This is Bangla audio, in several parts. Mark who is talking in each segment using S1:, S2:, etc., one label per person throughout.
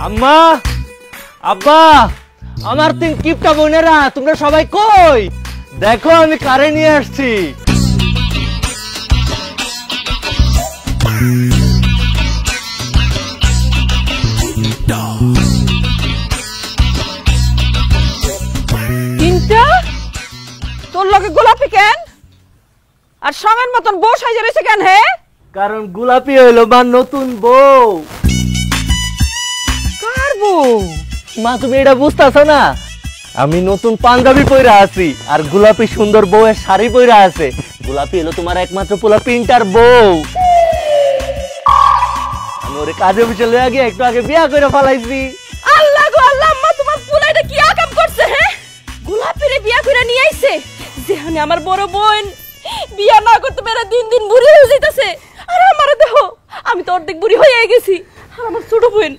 S1: আম্মা আব্বা আমার তিন কিপটা বোনেরা তোমরা সবাই কই দেখো আমি কারে নিয়ে আসছি
S2: তিনটা তোর লগে গোলাপি কেন আর সঙ্গের মতন বউ সাইজে রয়েছে কেন হে
S1: কারণ গোলাপি হইলো মা নতুন বউ
S2: কার বউ
S1: মা তুমি এটা বুঝতেছো না আমি নতুন পাঞ্জাবি পইরা আছি আর গোলাপি সুন্দর বউয়ের শাড়ি পইরা আছে গোলাপি হলো তোমার একমাত্র পোলা পিন্টার বউ আমি ওরে কাজে বসে লইয়া গিয়ে একটু আগে বিয়া করে ফেলাইছি
S2: আল্লাহ গো আল্লাহ আম্মা তোমার পোলা এটা কি আকাম করছে হে গোলাপিরে বিয়া করে নিয়ে আইছে যেখানে আমার বড় বোন বিয়া না করতে পেরে দিন দিন বুড়ি হয়ে যাইতাছে আর আমারে দেখো আমি তো অর্ধেক বুড়ি হয়ে গেছি আর আমার ছোট বোন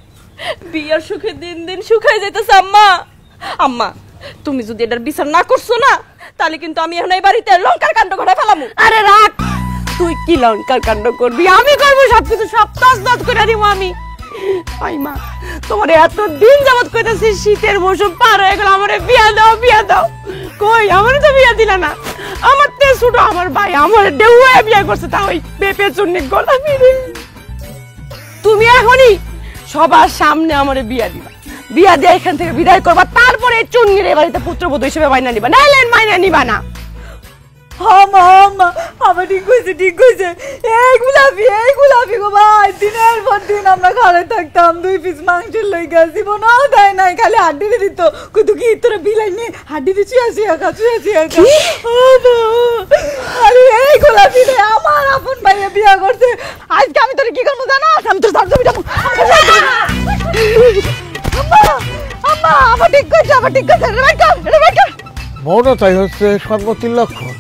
S2: বিয়ার সুখে দিন দিন শুকায় যাইতাছে আম্মা আম্মা তুমি যদি এটার বিচার না করছো না তাহলে কিন্তু আমি এখন এই বাড়িতে লঙ্কার কাণ্ড ঘটায় ফেলামু আরে রাখ তুই কি লঙ্কার কাণ্ড করবি আমি করবো সবকিছু সব তছনছ করে দিব আমি আই মা তোমার এত দিন যাবত কইতাছি শীতের মৌসুম পার হয়ে গেল আমারে বিয়া দাও কই আমারে তো বিয়া দিলা না আমার তে ছোট আমার ভাই আমারে দেউয়া বিয়া করছে তা ওই পেপে চুন্নি গোলাপি রে তুমি এখনই সবার সামনে আমারে বিয়া দিবা বিয়া দিয়ে এখান থেকে বিদায় করবা তারপরে চুন্নির এ বাড়িতে পুত্রবধূ হিসেবে মাইনা নিবা নাইলে মাইনা নিবা না আমার ঠিক হয়েছে এই গোলাপি গো ভাই দিনের পর দিন আমরা ঘরে থাকতাম 2 পিস মাংসের লই গেছি বোনাও দেয় নাই খালি হাড্ডি দিত কইতো কি তোরা বিলাই নে হাড্ডি দিছি আসি আরে এই গোলাপি রে আমার আপন ভাইয়া বিয়া করছে আজকে আমি তোরে কি করব জানো আমি তোর সাথে যাবো আম্মা আমার ঠিক করছে রে
S3: মনে চাই হচ্ছে সর্বতির লক্ষণ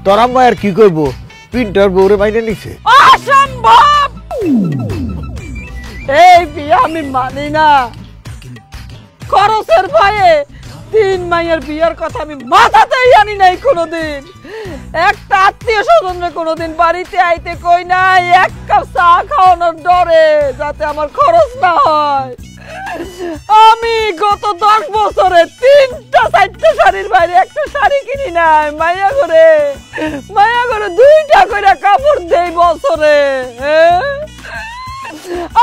S3: তোর আম্মা আর কি করবো পিন্টার বউরে মাইনে নিছে
S2: অসম্ভব এই বিয়া আমি মানি না খরচের ভয়ে 3 মাইয়ের বিয়ার কথা আমি মাথাতেই আনি নাই কোনোদিন একটা আত্মীয় স্বজনরা কোনোদিন বাড়িতে আইতে কই নাই এক কাপ চা খাওয়ানোর ডরে যাতে আমার খরচ না হয় আমি গত 10 বছরে 3টা 4টা শাড়ির বাইরে একটা শাড়ি কিনি নাই মাইয়া করে 2টা করে কাপড় দেই বছরে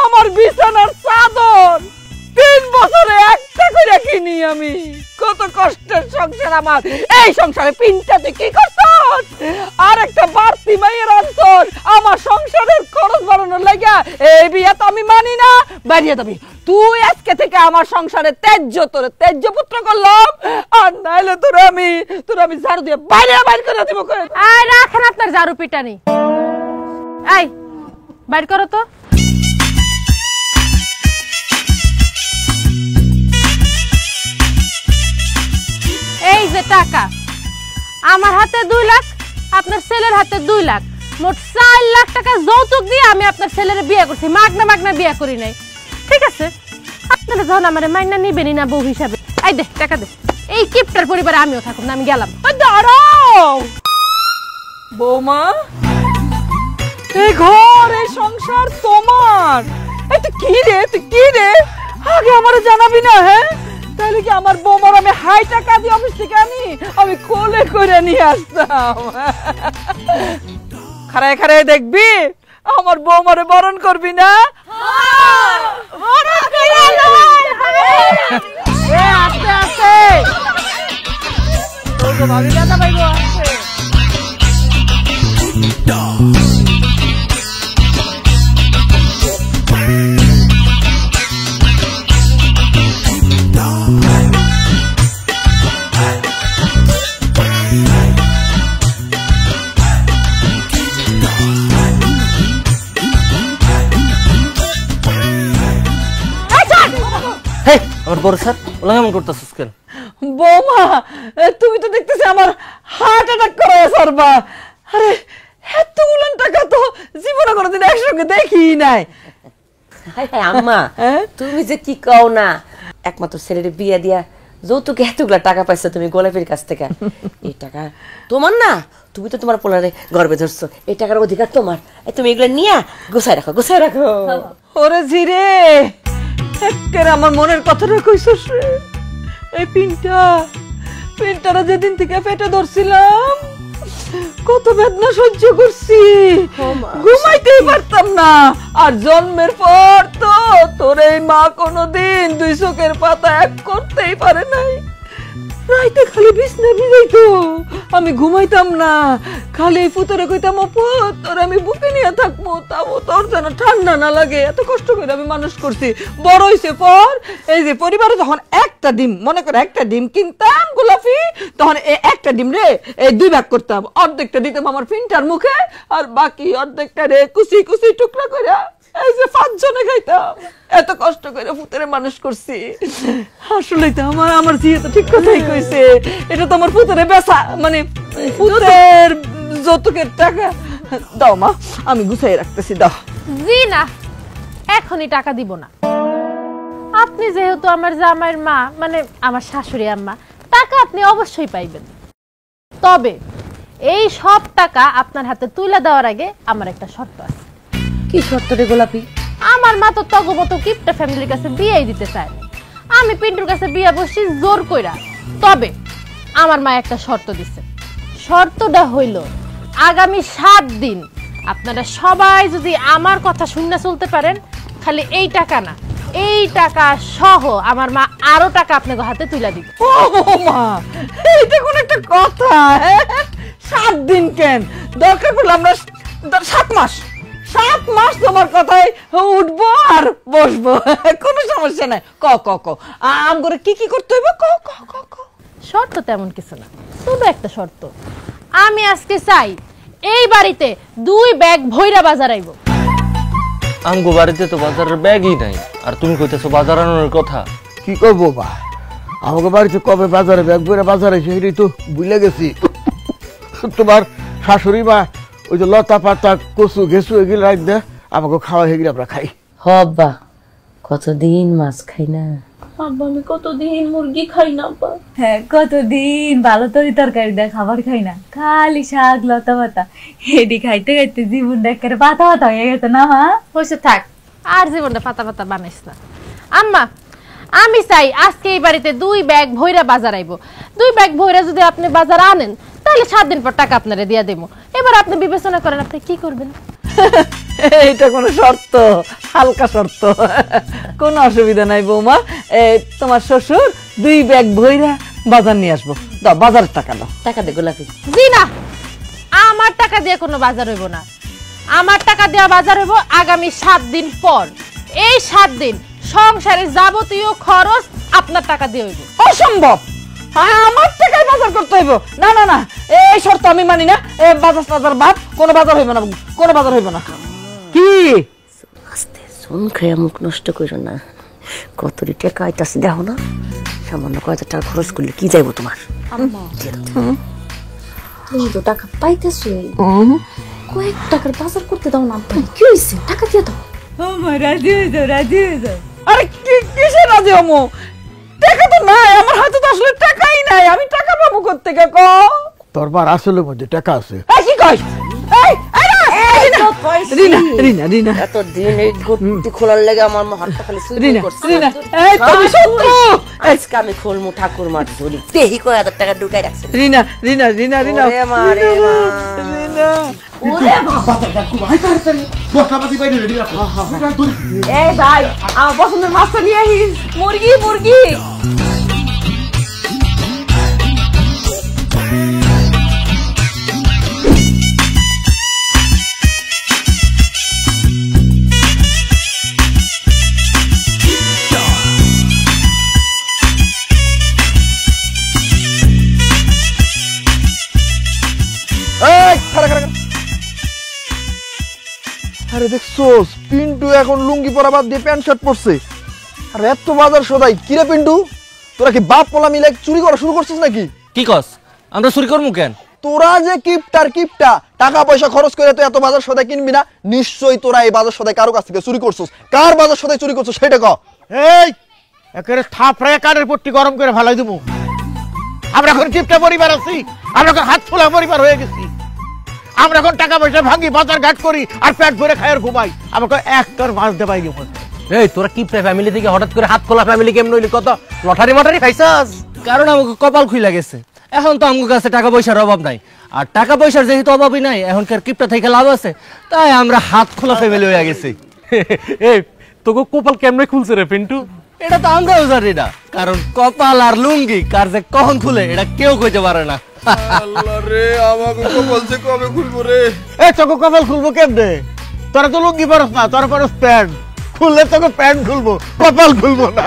S2: আমার বিছানার চাদর 3 বছরে একটা করে কিনি আমি কত কষ্টের সংসার আমার এই সংসারে পিনটাতে কি করছস আর একটা বাড়তি মাইয়ের অন্তর আমার সংসারের খরচ বাড়ানোর লাগা এই বিয়া তো আমি মানি না বাড়িয়ে দিবি তুই আজকে থেকে আমার সংসারে তেজ্য পুত্র করলাম আর নাইলে তোর আমি ঝাড়ু দিয়ে বাইরে করে দেব
S4: আয় রাখেন আপনার ঝাড়ু পিটানি এই বাইর করো তো এই যে টাকা আমার হাতে 2 লাখ আপনার ছেলের হাতে 2 লাখ মোট 4 লাখ টাকা যৌতুক দিয়ে আমি আপনার ছেলের বিয়ে করছি মাগনা বিয়ে করি নাই ঠিক আছে আপনারা যখন আমার মাইনা নিবেনই না বউ হিসাবে এই দে টাকা দে এই কিপটার পরিবারে আমিও থাকুম না আমি গেলাম
S2: দাঁড়াও বৌমা এই ঘর এই সংসার তোমার তুই কি রে আগে আমারে জানাবি না হ্যাঁ তাহলে কি আমার বৌমার আমি হাই টাকা দিয়ে অফিস থেকে আমি কোলে করে নিয়ে আসতাম খারায় দেখবি আমার বৌমারে বরণ করবি না আস্তে ভাবি দাদা ভাই আসছে
S1: আমার বড় স্যার ওলা কেমন করতেছিস কেন
S2: বৌমা তুমি তো দেখতেছি আমার হার্ট অ্যাটাক করে সরবা আরে এতগুলো টাকা তো জীবনে কোনোদিন একসঙ্গে দেখি নাই
S5: আম্মা তুমি যে কি কও না একমাত্র ছেলের বিয়ে দিয়া যৌতুকে এতগুলা টাকা পাইছো তুমি গোলাপের কাছ থেকে এই টাকা তোমার না তুমি তো তোমার পোলারে গর্বে ধরছো এই টাকার অধিকার তোমার তুমি এগুলো নিয়ে গোছায় রাখো
S2: ওরে জিরে একটা
S6: আজকের আমার মনের কথাটা কইছস রে। এই পিনটারা যেদিন থেকে পেটে ধরছিলাম কত বেদনা সহ্য করছি, ঘুমাইতেই পারতাম না। আর জন্মের পর তো তোর এই মা কোনোদিন দুই চোখের পাতা এক করতেই পারে নাই। রাইতে খালি বিছনা ভিজাইতো, আমি ঘুমাইতাম না। খালি পুতরে কইতাম পুত তোর আমি বুকে নিয়ে থাকবো, তাও তোর যেন ঠান্ডা না লাগে। এত কষ্ট করে আমি মানুষ করছি। বড় হইছে পর এই যে পরিবারে যখন একটা ডিম, মনে করে একটা ডিম কিনতাম গোলাপি, তখন একটা ডিম রে এই 2 ভাগ করতাম। অর্ধেকটা দিতাম আমার পিনটার মুখে, আর বাকি অর্ধেকটা রে কুচি কুচি টুকরা করে এই যে 5 জনে খাইতাম। এত কষ্ট করে পুতরে মানুষ করছি। আসলে তো আমার জিয়ে তো ঠিক কথাই কইছে, এটা তো আমার পুতরে বেচা, মানে পুতের যৌতুকের টাকা। দাও মা, আমি গুছাই রাখতেছি, দাও।
S4: জি না, এখনই টাকা দিব না। আপনি যেহেতু আমার জামাইয়ের মা, মানে আমার শাশুড়ি আম্মা, টাকা আপনি অবশ্যই পাইবেন। তবে এই সব টাকা আপনার হাতে তুলে দেওয়ার আগে আমার একটা শর্ত আছে।
S5: কি শর্ত রে গোলাপি?
S4: আমার মা তো তগমতো কিপটা ফ্যামিলির কাছে বিয়েই দিতে চায় না। আমি পিন্টুর কাছে বিয়ে বসছি জোর কইরা। তবে আমার মা একটা শর্ত দিছে। শর্তটা হইল আগামী 7 দিন আপনারা সবাই যদি আমার কথা শুনে চলতে পারেন, খালি এই টাকা না, এই টাকা সহ আমার মা আরো টাকা আপনাকে হাতে তুলে দিবে।
S6: ও মা, এইটা কোন একটা কথা? 7 দিন কেন, দরকার পড়লে আমরা 7 মাস তোমার কথাই উঠবো আর বসবো, কোনো সমস্যা নাই। ক ক ক আম করে কি করতে হইব? ক ক ক ক
S4: শর্ত তেমন কিছু না, শুধু একটা শর্ত। আমি আজকে চাই এই বাড়িতে 2 ব্যাগ ভৈরা বাজার আইব।
S1: আমগো বাড়িতে তো বাজারের ব্যাগই নাই, আর তুমি কইতেছো বাজার আনানোর কথা।
S3: কি করবো বা, আমাকে বাড়িতে কবে বাজারে ব্যাগ করে বাজারে সেটাই তো ভুলে গেছি। তোমার শাশুড়ি মা ওই যে লতা পাতা কচু ঘেসু এগুলো রাখ দেয়, আমাকে খাওয়া এগুলো আমরা খাই।
S5: হব্বা কতদিন মাছ খাই না।
S2: আব্বা আমি কতদিন মুরগি খাই না আব্বা।
S7: হ্যাঁ, কতদিন ভালো তরকারি দেয় খাবার খাই না, খালি শাক লতা পাতা। এডি খাইতে খাইতে জীবনটা একেবারে পাতা পাতা হয়ে গেছে না মা?
S4: হয়েছে থাক, আর জীবনটা পাতা পাতা বানাইস না। আম্মা, আমি চাই আজকে এই বাড়িতে 2 ব্যাগ ভৈরা বাজার আইব। 2 ব্যাগ ভৈরা যদি আপনি বাজার আনেন, তাহলে 7 দিন পর টাকা আপনারা দিয়া দেবো। এবার আপনি বিবেচনা করেন আপনি কি করবেন।
S6: এইটা কোনো শর্ত? হালকা শর্ত, কোনো অসুবিধা নাই বৌমা। তোমার শ্বশুর 2 ব্যাগ ভইরা বাজার নিয়ে আসবো। দাও, বাজারের টাকা দাও।
S5: টাকা দে গোলাপি।
S4: জি না, আমার টাকা দিয়ে কোনো বাজার হইব না। আমার টাকা দেওয়া বাজার হইব আগামী 7 দিন পর। এই 7 দিন সংসারের যাবতীয় খরচ আপনার টাকা দিয়ে হইব।
S6: অসম্ভব, আমার টাকায় বাজার করতে হইব। না না না, এই শর্ত আমি মানি না। বাজার বাদ, কোনো বাজার হইব না, কোনো বাজার হইব না। কি
S5: আস্তে শুন, খেয়ে মুখ নষ্ট করো না। কত টাকা আইতাছে দেখো না, সামান্য কয়টা টাকা খরচ করলে কি যাইব তোমার?
S2: তুমি তো টাকা পাইতেছো, কয়েক টাকার বাজার করতে দাও না আব্বা। কি হইছে? টাকা দিয়ে দাও।
S7: ও মা, রাজি হয়ে যাও, রাজি হয়ে যাও।
S6: আরে কিসে রাজি হমু? টাকা তো নাই আমার হাতে, তো আসলে টাকাই নাই। আমি টাকা পাবো কোত্থেকে? ক
S3: তোর মার আসলের মধ্যে টাকা আছে।
S6: কি কই? রিনা রিনা,
S5: এত দিন এই গুটি খোলার লাগে আমার হাতটা খালি সুই করছে।
S6: রিনা, এই তুমি শত্রু।
S5: আজকে আমি খোলমু ঠাকুর মার ধরি, তেহি কয় 1000 টাকা ঢুকাই রাখছে।
S6: রিনা রিনা রিনা রিনা,
S5: ওরে মা রে মা,
S6: রিনা, এই ভাই আমার পছন্দের মাছটা নিয়ে আহিস। মুরগি মুরগি।
S8: আরে দেখছোস, পিন্টু এখন লুঙ্গি পরা বাদ দিয়ে প্যান্ট শার্ট পরছে। আর এত বাজার সদাই কিরে পিন্টু, তোরা কি বাপ পোলা মিলে চুরি করা শুরু করছিস নাকি?
S1: কি কস, আমরা চুরি করবো কেন?
S8: তোরা যে কিপটা টাকা পয়সা খরচ করে তো এত বাজার সদাই কিনবি না, নিশ্চয়ই তোরা এই বাজার সদাই কারো কাছ থেকে চুরি করছিস। কার বাজার সদাই চুরি করছিস সেটা ক।
S3: এই একেবারে থাপড়ায় কানের পট্টি গরম করে ফেলাই দেবো। আমরা এখন কিপটা পরিবার আছি, আমরা এখন হাত ফোলা পরিবার হয়ে গেছি। আমরা এখন টাকা পয়সা ভাঙি, বাজার ঘাট করি, আর পেট ভরে খাই আর ঘুমাই। আমাকে একটার মাছ দেবাই গেছে।
S9: এই তোরা কি ফ্যামিলি থেকে হঠাৎ করে হাত খোলা ফ্যামিলি কেমন হইলি? কত লটারি মটারি খাইছাস?
S1: কারণ আমাকে কপাল খুইলা গেছে। এখন তো আমার কাছে টাকা পয়সার অভাব নাই, আর টাকা পয়সার যেহেতু অভাবই নাই, এখনকার কিপটা থেকে লাভ আছে, তাই আমরা হাত খোলা ফ্যামিলি হয়ে গেছি।
S9: এই তোকে কপাল কেমনে খুলছে রে পিন্টু?
S1: এটা তো আমরাও জানি না, কারণ কপাল আর লুঙ্গি কার যে কখন খুলে এটা কেউ কইতে পারে না।
S8: আল্লাহ রে, আমাকে কপাল যে কবে খুলবো রে?
S3: এ তোকে কপাল খুলবো কেমনে? তোরা তো লুঙ্গি পরস না, তোরা পরস প্যান্ট। খুললে তোকে প্যান্ট খুলবো, কপাল খুলবো না।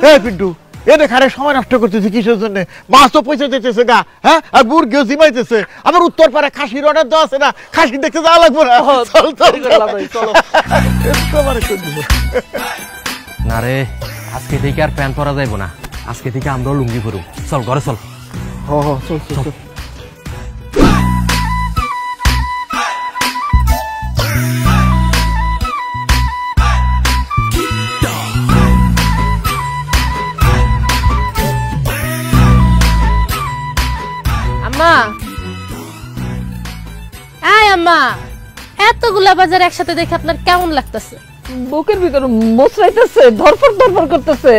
S3: এই পিন্টু, এনে খারে সময় নষ্ট করতেছি কিসের জন্য? মাছ তো পয়সা দিতেছে গা, হ্যাঁ, আর মুরগিও জিমাইতেছে। আমার উত্তর পারে খাসির অর্ডার দেওয়া আছে না, খাসি দেখতে যাওয়া লাগবে না। চল চল চলো।
S9: না রে, আজকে থেকে আর প্যান্ট পরা যাইব না, আজকে থেকে আমরাও লুঙ্গি পরু। চল ঘরে চল।
S3: চল চল।
S4: আম্মা, আয় আম্মা, এতগুলা বাজার একসাথে দেখে আপনার কেমন লাগতেছে?
S6: বুকের ভিতর মোচড়াইতেছে, ধরফর ধরফর করতেছে।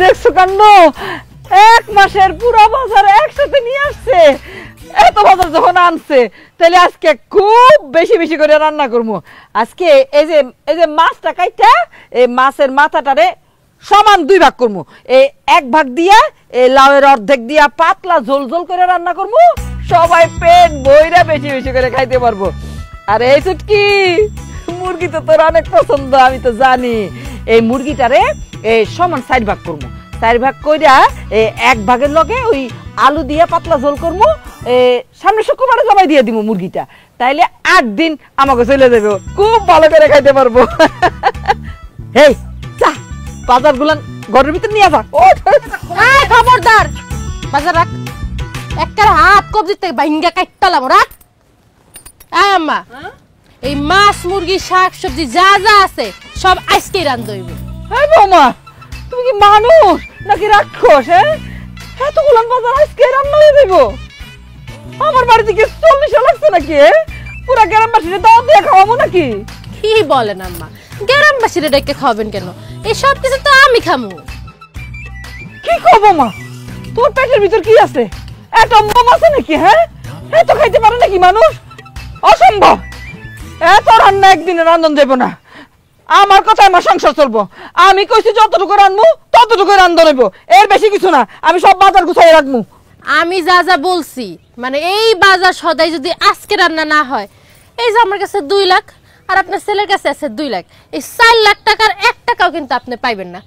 S6: দেখছো কাণ্ড, 1 মাসের পুরো বাজার একসাথে নিয়ে আসছে। এত বাজার যখন আনছে, তাহলে আজকে খুব বেশি বেশি করে রান্না করবো। আজকে এই যে মাছটা কাইটা, এই মাছের মাথাটারে সমান 2 ভাগ করবো। এই 1 ভাগ দিয়া এই লাউয়ের অর্ধেক দিয়া পাতলা ঝোল ঝোল করে রান্না করবো। সবাই পেট বইরা বেশি বেশি করে খাইতে পারবো। আর এই চুটকি, মুরগি তো তোর অনেক পছন্দ, আমি তো জানি। এই মুরগিটারে এই সমান 4 ভাগ করবো। 4 ভাগ কইরা 1 ভাগের লগে ওই আলু দিয়া পাতলা ঝোল করবো। সামনে শুক্রবারে জবাই দিয়ে দিব মুরগিটা, তাইলে 8 দিন আমাকে চলে যাবে, খুব ভালো করে খাইতে পারবো। এই চা, বাজার গুলান ঘরের ভিতর নিয়ে যা।
S4: খবরদার, বাজার রাখ, একটার হাত কবজি থেকে ভাঙ্গা কাটতালাম। রাখ। আয় আম্মা, এই মাছ মুরগি শাক সবজি যা যা আছে সব আজকেই রান্ধ হইব।
S6: হ্যাঁ বৌমা, তুমি কি মানুষ নাকি রাক্ষস? এতগুলান বাজার আজকে রান্না হয়ে যাইব? আমার বাড়ি থেকে 40 লাগছে নাকি? পুরা গ্রামবাসীরা দাওয়াত দিয়ে খাওয়াবো নাকি?
S4: কি বলেন আম্মা, গ্রামবাসীরা ডেকে খাওয়াবেন কেন? এই সব কিছু তো আমি খামু।
S6: কি খাবো মা? তোর পেটের ভিতর কি আছে? একটা মম আছে নাকি? হ্যাঁ, এত খাইতে পারে নাকি মানুষ? অসম্ভব। এত রান্না একদিনে রান্ধন দেব না। আমার কথা, আমার সংসার চলবো। আমি কইছি যতটুকু রান্ধবো ততটুকু রান্ধন দেব, এর বেশি কিছু না। আমি সব বাজার গুছাই রাখবো।
S4: আমি যা যা বলছি, মানে এই বাজার সদাই যদি আজকে রান্না না হয়, এই যে আমার কাছে 2 লাখ আর আপনার ছেলের কাছে আছে 2 লাখ, এই 4 লাখ টাকার 1 টাকাও কিন্তু আপনি পাইবেন না।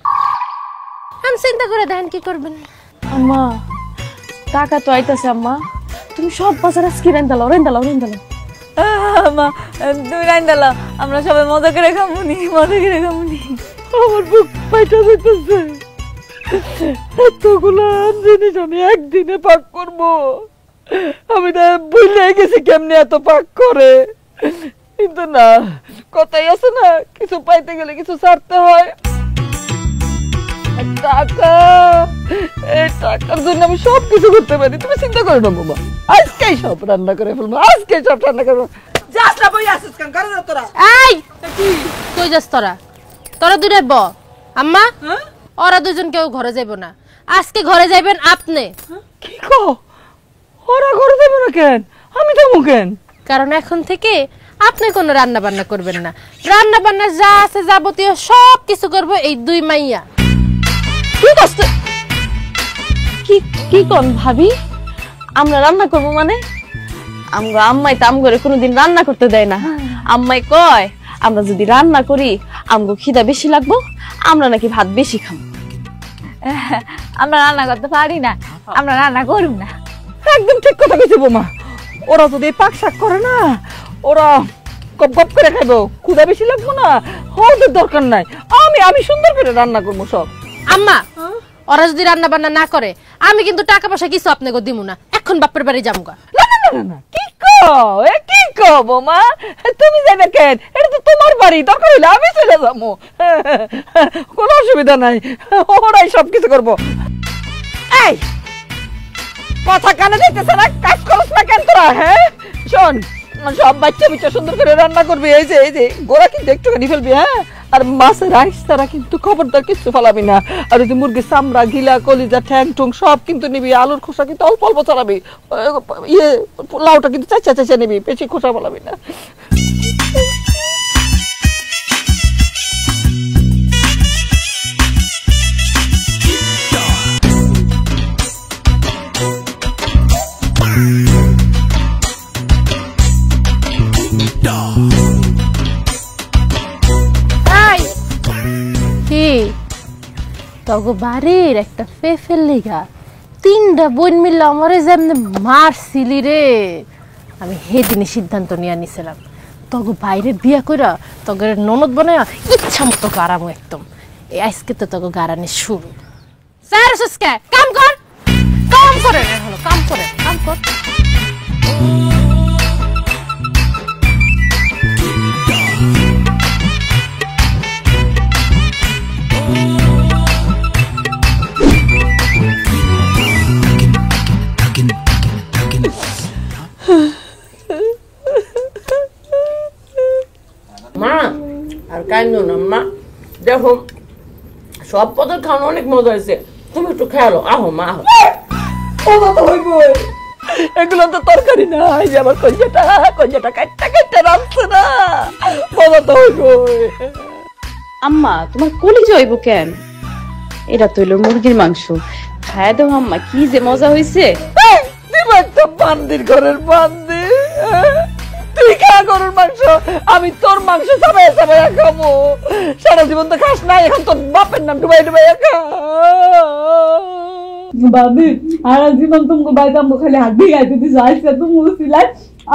S4: আমি চিন্তা করে দেখেন কি করবেন।
S2: আম্মা, টাকা তো আইতাছে। আম্মা, তুমি সব বাজার আজকে রেন্দালাও। আম্মা, তুমি রান্দালাও, আমরা সবাই মজা করে খামুনি।
S6: আমার বুক পাইটা যাইতেছে। এতগুলা জিনিস আমি একদিনে পাক করবো? আমি না ভুলে গেছি কেমনে এত পাক করে। কিন্তু না, কথাই আছে না, কিছু পাইতে গেলে কিছু ছাড়তে হয়। টাকা, এই টাকার জন্য আমি সব কিছু করতে পারি। তুমি চিন্তা করো না বাবা, আজকেই সব রান্না করে ফেলবো, আজকেই সব রান্না করবো। যাস না, বই আসিস কেন? করে দাও তোরা।
S4: এই কই যাস তোরা? তোরা দূরে ব। আম্মা, ওরা দুজন কেউ ঘরে যাইব না, আজকে ঘরে যাইবেন আপনি।
S6: কি কো? ওরা ঘরে যাইব না কেন? আমি যাবো কেন?
S4: কারণ এখন থেকে আপনি কোনো রান্না বান্না করবেন না। রান্না বান্না যা আছে যাবতীয় সব কিছু করবো এই 2 মাইয়া।
S2: কি কষ্ট, কি কোন ভাবি? আমরা রান্না করবো মানে? আমগো আম্মাই তো আমগরে কোনোদিন রান্না করতে দেয় না। আম্মাই কয়, আমরা যদি রান্না করি আমগো খিদা বেশি লাগবো, আমরা নাকি ভাত বেশি খাবো।
S7: আমরা রান্না করতে পারি না, আমরা রান্না করব না।
S6: একদম ঠিক কথা কইছে বৌমা। ওরা যদি পাক শাক করে না, ওরা গপ গপ করে খাইবো, ক্ষুধা বেশি লাগবো না, ওদের দরকার নাই। আমি সুন্দর করে রান্না করবো সব।
S4: আম্মা, ওরা যদি রান্না বান্না না করে, আমি কিন্তু টাকা পয়সা কিছু আপনাকে দিমু না। এখন বাপের বাড়ি যামগা।
S6: না, কি কো বৌমা? তুমি যাবে কেন? এটা তো তোমার বাড়ি, দরকার হইলে আমি চলে যাবো, কোনো অসুবিধা নাই। ওরাই সব কিছু করবো। এই কথা কানে দিতেছে না, কাজ করছ না কেন তোরা? হ্যাঁ শোন, সব বাচ্চা বিচ্চা সুন্দর করে রান্না করবি। এই যে গোড়া কিন্তু একটুখানি ফেলবি, হ্যাঁ? আর মাছের আইস তারা কিন্তু খবরদার কিছু ফেলাবি না। আর ওই যে মুরগির চামড়া, গিলা, কলিজা, ঠ্যাং ঠুং সব কিন্তু নিবি। আলুর খোসা কিন্তু অল্প অল্প চালাবি। লাউটা কিন্তু চাচা নিবি, বেশি খোসা ফেলাবি না।
S4: তগো বাড়ির একটা ফেফের লিগা 3টা বোন মিলে আমারে যেমন মারছিলি রে, আমি সেদিনই সিদ্ধান্ত নিয়ে নিছিলাম তগো বাইরে বিয়া কইরা তগের ননদ বানায় ইচ্ছা মতো গারামো একদম। এই আজকে তো তগো গারানি শুরু। স্যার সুস্কে কাম কর, কাম করে হলো, কাম কর।
S5: মা আর কাইন্দ না মা, দেখো সব পদের খাওয়ানো অনেক মজা হয়েছে, তুমি একটু খেয়ালো। আহো মা আহো।
S6: এগুলো তো তরকারি না, এই যে আমার কঞ্জাটা কাটটা রাখছে না, মজা তো হইব।
S2: আম্মা তোমার কলিজা হইব কেন? এটা তো হইলো মুরগির মাংস, খায় দাও আম্মা, কি যে মজা হইছে।
S6: একটা বান্দির ঘরের বান্দি, তুই খা গরুর মাংস, আমি তোর মাংস চাবাইয়া খাবো। সারা জীবন তো খাস না, এখন তোর বাপের নাম ডুবাই খা।
S7: বাবি আর জীবন তোমাকে বাইরে আমরা খালি হাত দিয়ে খাইতে দিচ্ছি, আজকে তুমি উচিলাই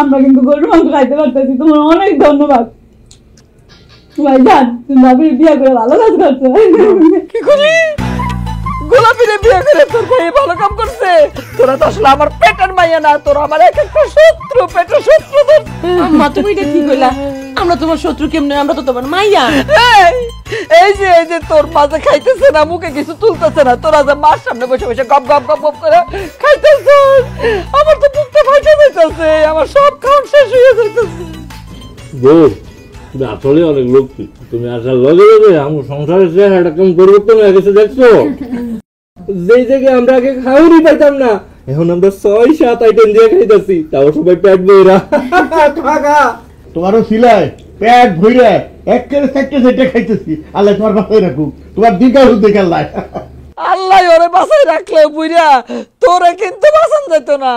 S7: আমরা কিন্তু গরুর মাংস খাইতে পারতেছি। তোমার অনেক ধন্যবাদ ভাইজান, তুমি বাবির বিয়ে করে ভালো কাজ করছো।
S6: কি করলি? গোলাপিরে বিয়ে করে তোর ভাই ভালো কাম করছে। তোরা তো আসলে আমার পেটের মাইয়া না, তোরা আমার এক একটা শত্রু, পেটের শত্রু।
S5: আম্মা তুমি এটা কি কইলা? আমরা তোমার শত্রু কেমনে? আমরা তো তোমার মাইয়া।
S6: এই যে তোর মাঝে খাইতেছে না, মুখে কিছু তুলতেছে না, তোরা যে মার সামনে বসে বসে গপ গপ গপ গপ করে খাইতেছিস, আমার তো মুখটা ফাইটা যাইতেছে, আমার সব খাওয়া শেষ হয়ে যাইতেছে।
S1: বউ তুমি আসলে অনেক লক্ষ্মী, তুমি আসার লগে লগে আমার সংসারের চেহারাটা কেমন পরিবর্তন হয়ে গেছে দেখছো? যেই জায়গায় আমরা আগে খাওয়ারই পাইতাম না, এখন আমরা 6-7 আইটেম দিয়ে খাইতেছি, তাও সবাই পেট ভরা।
S3: তোমারও সিলাই পেট ভইরা একেবারে সেটে খাইতেছি। আল্লাহ তোমার বাসায় রাখুক, তোমার দিনকাল হুদ্দে আল্লাহ।
S6: আল্লাহ ওরে বাসায় রাখলে বুইরা তোরে কিন্তু বাঁচান যেত না।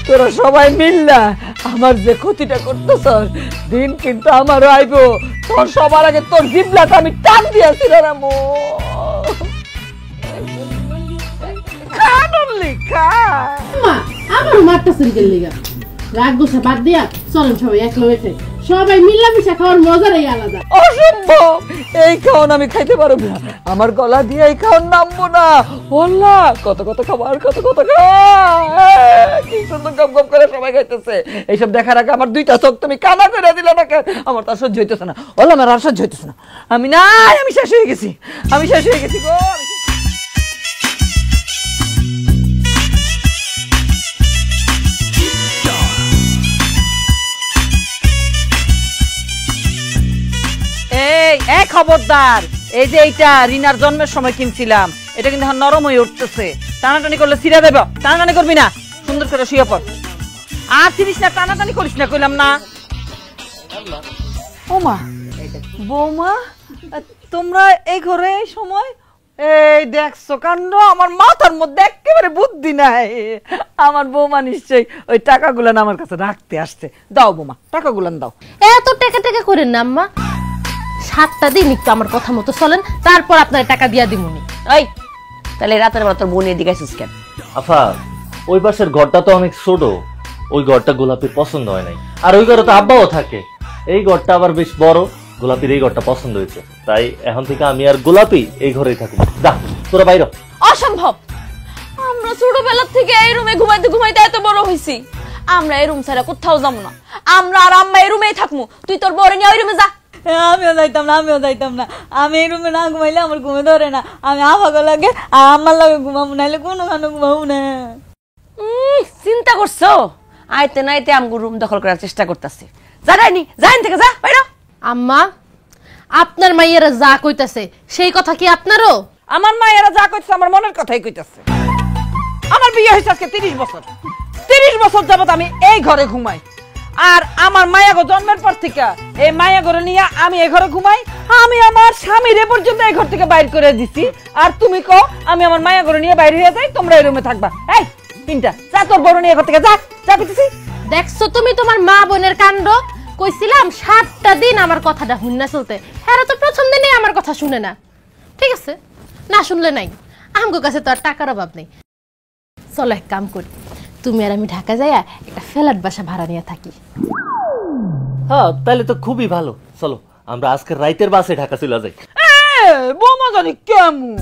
S6: তোরা সবাই মিললা আমার যে ক্ষতিটা করতেছ, দিন কিন্তু আমারও আইব। তোর সবার আগে তোর জিবলাটা আমি টান দিয়েছি রে রামু।
S4: আমারও মারতেছেন কে লিগা? রাগ গোসা বাদ দিয়া চলেন সবাই এক লগে খাই, সবাই মিলামিশা খাওয়ার মজাটাই আলাদা।
S6: অসম্ভব, এই খাওয়ান আমি খাইতে পারবো না, আমার গলা দিয়ে এই খাওয়ান নামবো না। ওল্লা কত খাবার, কত কি সুন্দর গপ গপ করে সবাই খাইতেছে। এইসব দেখার আগে আমার 2টা চোখ তুমি কানা করে দিলে না কেন? আমার তো আর সহ্য হইতেছে না। ওল্লা আমার আর সহ্য হইতেছে না। আমি শেষ হয়ে গেছি গো। এই খবরদার, এই যে এইটা রিনার জন্মের সময় কিনছিলাম, এটা কিন্তু এখন নরম হয়ে উঠতেছে। টানাটানি করলে ছিঁড়ে দেব। টানাটানি করবি না, সুন্দর করে শুয়ে পড়। আর ছিড়িস না, টানাটানি করিস না, কইলাম না। ওমা বৌমা, তোমরা এই ঘরে এই সময়? এই দেখছো কাণ্ড, আমার মাথার মধ্যে একেবারে বুদ্ধি নাই। আমার বৌমা নিশ্চয়ই ওই টাকাগুলান আমার কাছে রাখতে আসছে। দাও বৌমা, টাকাগুলান দাও।
S4: এত টাকা করেন না আম্মা, 7টা দিন একটু আমার কথা মতো চলেন, তারপর আপনার টাকা দিয়া দিমুনি।
S5: এই তাহলে রাতের বেলা তোর বোনের দিকে আসিস কেন?
S1: আফা ওই পাশের ঘরটা তো অনেক ছোট, ওই ঘরটা গোলাপির পছন্দ হয় নাই, আর ওই ঘরে তো আব্বাও থাকে। এই ঘরটা আবার বেশ বড়, গোলাপির এই ঘরটা পছন্দ হয়েছে, তাই এখন থেকে আমি আর গোলাপি এই ঘরেই থাকবো। যা তোরা বাইরে।
S2: অসম্ভব, আমরা ছোটবেলা থেকে এই রুমে ঘুমাইতে এত বড় হইছি, আমরা এই রুম ছাড়া কোথাও যাবো না। আমরা আর আম্মা এই রুমেই থাকবো, তুই তোর বউরে নিয়ে ওই রুমে যা।
S7: আমিও যাইতাম না, আমি এই রুমে না ঘুমাইলে আমার ঘুমে ধরে না। আমি আমাকে লাগে আর আমার লাগে ঘুমাবো, নাইলে কোনো ঘুমাবো না।
S2: চিন্তা করছো
S5: আইতে নাইতে আমগো রুম দখল করার চেষ্টা করতেছে। জানাইনি যাইন থেকে যা বাইরে।
S4: আম্মা আপনার মাইয়ারা যা কইতাছে সেই কথা কি আপনারও?
S6: আমার মায়েরা যা কইছে আমার মনের কথাই কইতাছে। আমার বিয়ে হয়েছে আজকে 30 বছর। 30 বছর যাবত আমি এই ঘরে ঘুমাই। আর আমার মায়াগো জন্মের পর থেকে এই মায়া ঘরে নিয়ে আমি এই ঘরে ঘুমাই। আমি আমার স্বামীরে পর্যন্ত এই ঘর থেকে বাইর করে দিছি। আর তুমি কও আমি আমার মায়া ঘরে নিয়ে বাইরে হয়ে যাই, তোমরা এই রুমে থাকবা। এই তিনটা যা তোর বড় নিয়ে ঘর থেকে যা যা কইতেছি।
S4: দেখছো তুমি তোমার মা বোনের কাণ্ড। কইছিলাম 7টা দিন আমার কথাটা শুননা চলতে, হ্যাঁ তো প্রথম দিনই আমার কথা শুনে না। ঠিক আছে না শুনলে নাই, আমগো কাছে তো আর টাকার অভাব নেই। চলো এক কাম করি, তুমি আর আমি ঢাকা যাইয়া একটা ফ্ল্যাট বাসা ভাড়া নিয়ে থাকি।
S9: হ্যাঁ তাহলে তো খুবই ভালো। চলো আমরা আজকের রাইতের বাসে ঢাকা চলে যাই।
S6: বৌমা জানি কেমন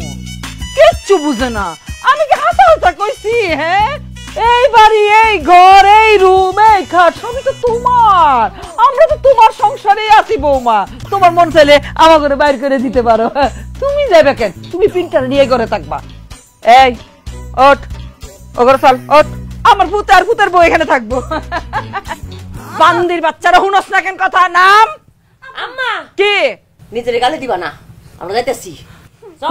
S6: কিচ্ছু বুঝে না। আমি কি হাসা হাসা কইছি? হ্যাঁ এই বাড়ি এই ঘর এই রুম এই খাট সবই তো তোমার। আমরা তো তোমার সংসারেই আছি বৌমা। তোমার মন চাইলে আমার ঘরে বাইর করে দিতে পারো। তুমি যাবে কেন? তুমি পিনটার নিয়ে ঘরে থাকবা। এই ওঠ ও ঘরে চল ওঠ। আমার পুত আর পুতের বউ এখানে থাকবো। বান্দির বাচ্চারা হুনস না কেন কথা? নাম
S5: আম্মা
S6: কি?
S5: নিজের গালি দিবা না, আমরা যাইতেছি।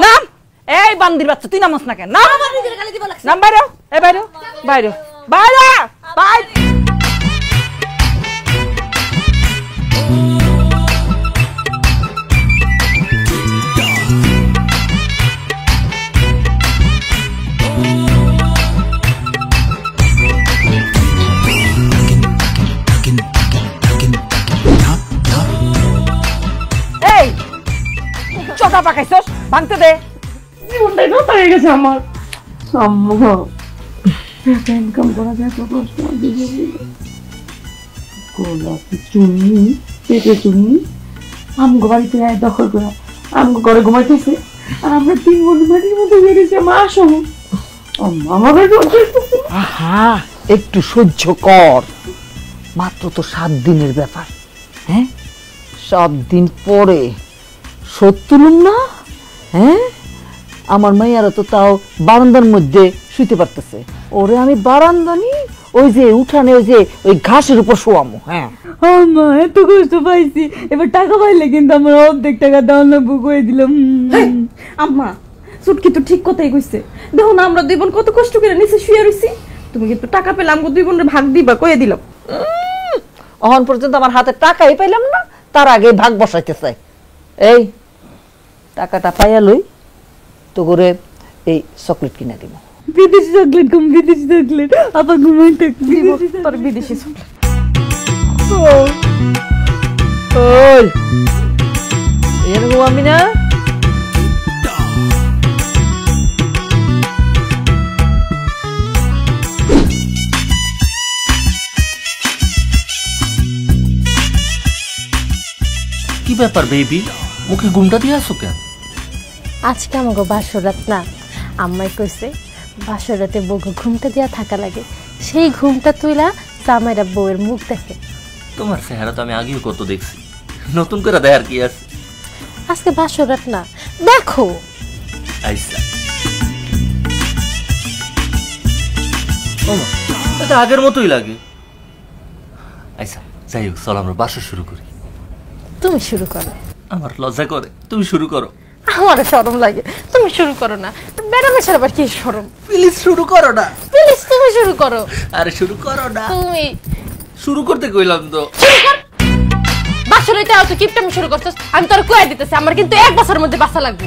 S6: নাম এই বান্দির বাচ্চা তুই নামস না কেন? নাম
S5: আমার নিজের গালি দিবা লাগছে।
S6: নাম বাইরে এই বাইরে বাইরে বাইরে বাইরে। এই চটা পাকাইছস ভাঙতে দে।
S7: জীবনটাই নষ্ট হয়ে গেছে আমার। আম্মা ইনকাম করা যায় তো কষ্ট গোলাপি চুনি পেটে চুনি আমগো বাড়িতে দখল করা আমগো ঘরে ঘুমাইতেছে। আর আমরা 3 বন্ধু বাড়ির মধ্যে বেরিয়েছি। মা আসো আমার
S6: আহা একটু সহ্য কর, মাত্র তো 7 দিনের ব্যাপার। হ্যাঁ 7 দিন পরে সত্যুলুম না। হ্যাঁ আমার মাইয়ারা তো তাও বারান্দার মধ্যে শুইতে পারতেছে। ওরে আমি বারান্দা নি ওই যে উঠানে ওই যে ওই ঘাসের উপর শোয়ামো। হ্যাঁ
S7: মা এত কষ্ট পাইছি, এবার টাকা পাইলে কিন্তু আমার অর্ধেক টাকা দেওয়া লাগবো কয়ে দিলাম। আম্মা সুটকি তো ঠিক কথাই কইছে। দেখো না আমরা 2 বোন কত কষ্ট করে নিচে শুয়ে রইছি। তুমি কিন্তু টাকা পেলে আমগো 2 বোনের ভাগ দিবা কয়ে দিলাম।
S6: অহন পর্যন্ত আমার হাতে টাকাই পাইলাম না, তার আগে ভাগ বসাইতে চাই। এই টাকাটা পাইয়া লই তো করে এই চকলেট কিনে দিব।
S7: বিদেশি চকলেট কম, বিদেশি চকলেট আবার ঘুমাই থাকবি তোর বিদেশি চকলেট।
S6: ওই এর ঘুমাবি না?
S9: কি ব্যাপার বেবি, মুখে ঘুমটা দিয়ে আসো কেন?
S4: আজকে আমাকে বাসরাত না, আম্মাই কইছে বাসরাতে বউকে ঘুমটা দিয়া থাকা লাগে। সেই ঘুমটা তুইলা জামাইরা বউয়ের মুখ দেখে।
S9: তোমার চেহারা তো আমি আগেও কত দেখছি, নতুন করে দেখার কি আছে?
S4: আজকে বাসরাত না, দেখো।
S9: আইসা ওমা, এটা আগের মতোই লাগে। আইসা যাই হোক, চল আমরা বাসা শুরু করি।
S4: তুমি শুরু করো।
S9: আমার লজ্জা করে, তুমি শুরু করো।
S4: আমার শরম লাগে, তুমি শুরু করো না। ম্যাডামের আবার কি শরম?
S9: প্লিজ শুরু করো না।
S4: প্লিজ তুমি শুরু করো।
S9: আরে শুরু করো না।
S4: তুমি
S9: শুরু করতে কইলাম তো।
S4: বাসরাতে তো কিপটা আমি শুরু করছস। আমি তোর কইয়া দিতেছি আমার কিন্তু 1 বছরের মধ্যে বাসা লাগবে।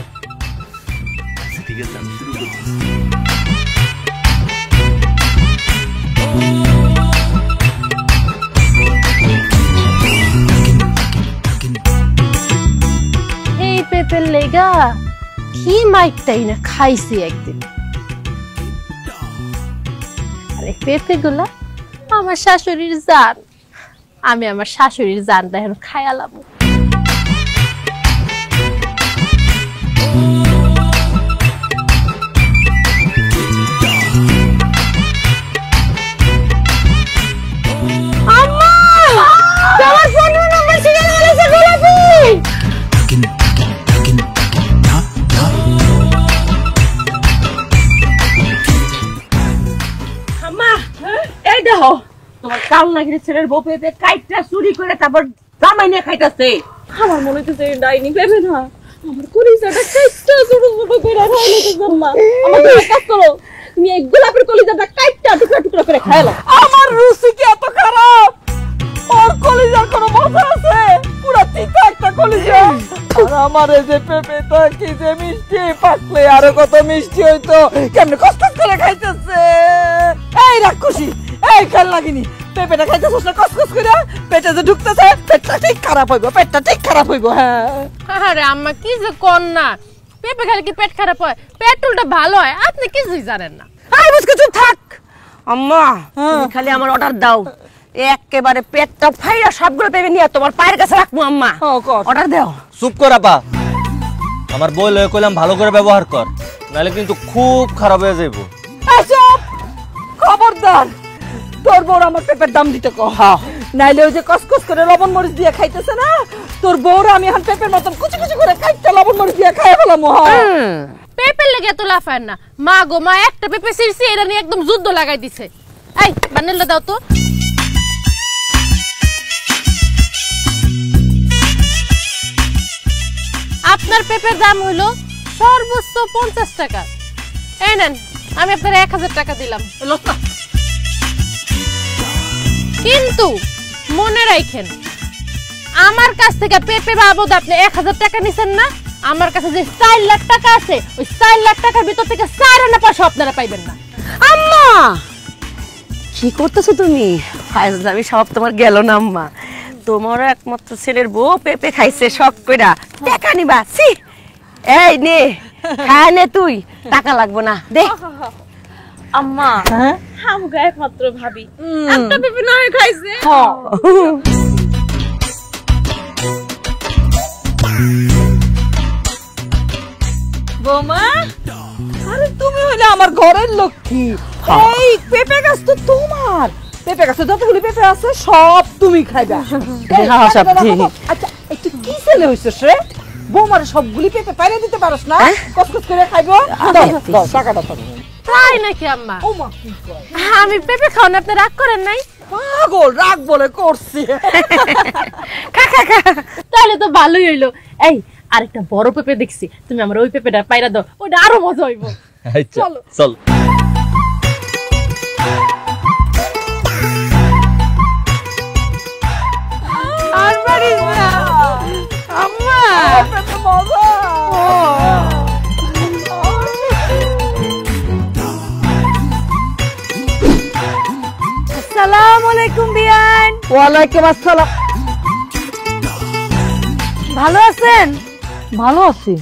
S9: আচ্ছা ঠিক আছে, আমি শুরু করছি।
S4: এই পেপের লেগা কি মাইকটাই না খাইছি একদিন। আরে পেঁপে গুলা আমার শাশুড়ির জান, আমি আমার শাশুড়ির জানটা এখন খায়ালাম।
S5: তোমার কাল নাগির ছেলের বউ পেঁপে কাইটটা চুরি করে তারপর জামাই নিয়ে খাইতেছে।
S2: আমার মনে হচ্ছে ডাইনি পেবে না, আমার কলিজাটা কাইটটা ছোট ছোট করে খাইলে তো আম্মা। আমার তো কাজ করো, তুমি এই গোলাপের কলিজাটা কাইটটা টুকরা টুকরা করে খাইলো।
S6: আমার রুচি কি এত খারাপ? ওর কলিজার কোনো মজা আছে? পুরা তিতা একটা কলিজা। আর আমার এই যে পেঁপেটা কি যে মিষ্টি, পাকলে আরো কত মিষ্টি হইতো। কেমনে কষ্ট করে খাইতেছে। এই রাক্ষসী, এই খেল লাগিনি, পেঁপেটা খাইতেছিস না কসকস করে, পেটে যে ঢুকতেছে পেটটা ঠিক খারাপ হইব, পেটটা ঠিক খারাপ হইব। হ্যাঁ
S4: আরে আম্মা কি যে কর না, পেঁপে খেলে কি পেট খারাপ হয়? পেট্রোলটা ভালো হয়, আপনি কিছুই জানেন না।
S6: আই বুঝকে চুপ থাক।
S5: আম্মা তুমি খালি আমার অর্ডার দাও, একেবারে পেটটা ফাইরা সবগুলো পেঁপে নিয়ে তোমার পায়ের কাছে রাখবো। আম্মা অর্ডার দাও।
S9: চুপ কর আপা, আমার বই লয়ে কইলাম ভালো করে ব্যবহার কর, নাহলে কিন্তু খুব খারাপ হয়ে যাইব।
S6: চুপ, খবরদার তোর বউর আমার পেঁপের দাম দিতে কহ, নাইলে ওই যে কসকস করে লবণ মরিচ দিয়ে খাইতেছে না, তোর বউর আমি এখন পেঁপের মতন কুচি কুচি করে খাইতে লবণ মরিচ দিয়ে খাই ফেলাম।
S4: পেঁপের লেগে এত লাফায় না মা গো, মা একটা পেঁপে ছিঁড়ছি, এটা নিয়ে একদম যুদ্ধ লাগাই দিছে। এই বান্ডেলটা দাও তো। আপনার পেঁপের দাম হইলো সর্বোচ্চ 50 টাকা। এই নেন, আমি আপনার 1000 টাকা দিলাম। কিন্তু মনে রাখেন, আমার কাছ থেকে পেঁপে বাবদ আপনি 1000 টাকা নিছেন না, আমার কাছে যে 4 লাখ টাকা আছে, ওই 4 লাখ টাকার ভিতর থেকে 4 আনা পয়সা আপনারা পাইবেন না।
S5: আম্মা কি করতেছো তুমি? ফাইজলামি সব তোমার গেল না আম্মা। তোমার একমাত্র ছেলের বউ পেঁপে খাইছে শখ কইরা, টাকা নিবা? সি এই নে খায় নে, তুই টাকা লাগবো না দে।
S2: আম্মা আমগা একমাত্র ভাবি একটা পেঁপে না খাইছে।
S6: বৌমা, আরে তুমি হইলে আমার ঘরের লক্ষ্মী। এই পেঁপে গাছ তো তোমার, পেঁপে গাছে যতগুলি পেঁপে আছে সব তুমি খাইবা। আচ্ছা একটু কি ছেলে হইছিস রে? বৌমার সবগুলি পেঁপে পাইরে দিতে পারস না? কসকস করে খাইবো। টাকাটা তো
S4: তাই নাকি আম্মা?
S6: ও মা কি কয়,
S4: আমি পেঁপে খাওয়ান আপনি রাগ করেন নাই?
S6: পাগল, রাগ বলে করছি।
S4: তাহলে তো ভালোই হইলো। এই আরেকটা বড় পেঁপে দেখছি, তুমি আমার ওই পেঁপেটা পাইরা দাও, ওটা আরো মজা হইব।
S9: চলো চল।
S6: আর পারিস না আম্মা, পেঁপে মজা।
S10: আসসালামু আলাইকুম বিয়ান।
S6: ওয়ালাইকুম আসসালাম।
S10: ভালো আছেন?
S6: ভালো আছি।